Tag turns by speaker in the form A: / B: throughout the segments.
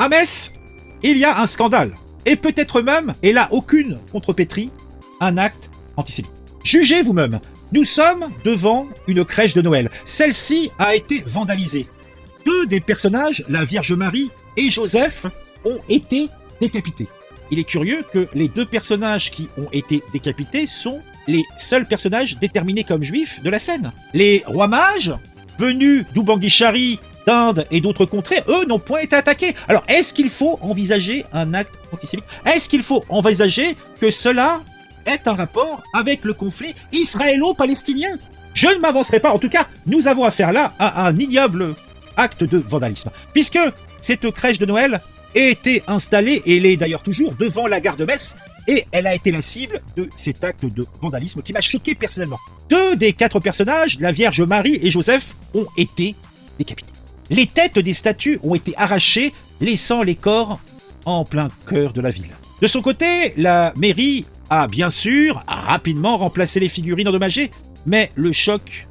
A: À Metz, il y a un scandale. Et peut-être même, et là aucune contrepétrie, un acte antisémite. Jugez vous-même. Nous sommes devant une crèche de Noël. Celle-ci a été vandalisée. Deux des personnages, la Vierge Marie et Joseph, ont été décapités. Il est curieux que les deux personnages qui ont été décapités sont les seuls personnages déterminés comme juifs de la scène. Les rois mages, venus d'Ubangi-Chari, d'Inde et d'autres contrées, eux n'ont point été attaqués. Alors, est-ce qu'il faut envisager un acte antisémite? Est-ce qu'il faut envisager que cela ait un rapport avec le conflit israélo-palestinien? Je ne m'avancerai pas. En tout cas, nous avons affaire là à un ignoble acte de vandalisme. Puisque cette crèche de Noël a été installée, et elle est d'ailleurs toujours devant la gare de Metz, et elle a été la cible de cet acte de vandalisme qui m'a choqué personnellement. Deux des quatre personnages, la Vierge Marie et Joseph, ont été décapités. Les têtes des statues ont été arrachées, laissant les corps en plein cœur de la ville. De son côté, la mairie a bien sûr rapidement remplacé les figurines endommagées, mais le choc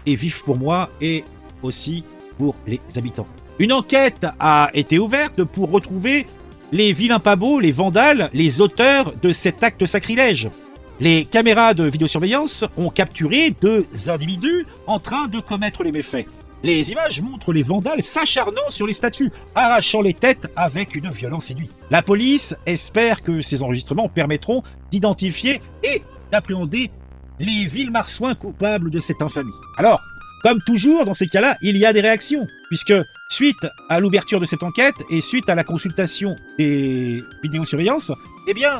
A: est vif pour moi et aussi pour les habitants. Une enquête a été ouverte pour retrouver les vilains pas beaux, les vandales, les auteurs de cet acte sacrilège. Les caméras de vidéosurveillance ont capturé deux individus en train de commettre les méfaits. Les images montrent les vandales s'acharnant sur les statues, arrachant les têtes avec une violence inouïe. La police espère que ces enregistrements permettront d'identifier et d'appréhender les vils marsouins coupables de cette infamie. Alors, comme toujours dans ces cas-là, il y a des réactions, puisque suite à l'ouverture de cette enquête et suite à la consultation des vidéosurveillances, eh bien,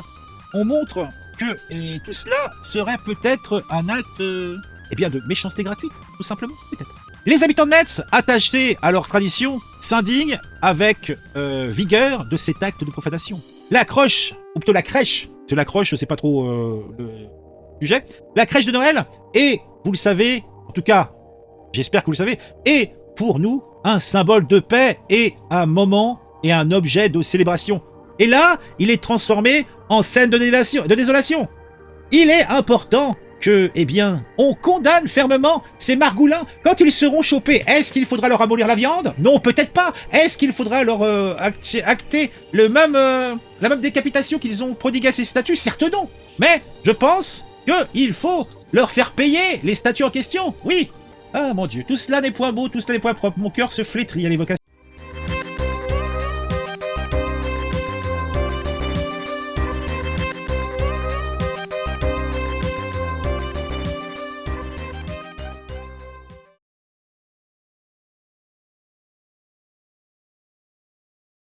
A: on montre que tout cela serait peut-être un acte de méchanceté gratuite, tout simplement, peut-être. Les habitants de Metz, attachés à leur tradition, s'indignent avec vigueur de cet acte de profanation. La croche, ou plutôt la crèche, parce que la croche, c'est pas trop le sujet, la crèche de Noël est, vous le savez, en tout cas, j'espère que vous le savez, est pour nous un symbole de paix et un moment et un objet de célébration. Et là, il est transformé en scène de désolation. Il est important que, eh bien, on condamne fermement ces margoulins quand ils seront chopés. Est-ce qu'il faudra leur abolir la viande? Non, peut-être pas. Est-ce qu'il faudra leur acter la même décapitation qu'ils ont prodiguée à ces statues? Certes non. Mais je pense qu'il faut leur faire payer les statues en question. Oui. Ah mon Dieu, tout cela n'est point beau, tout cela n'est point propre. Mon cœur se flétrit à l'évocation.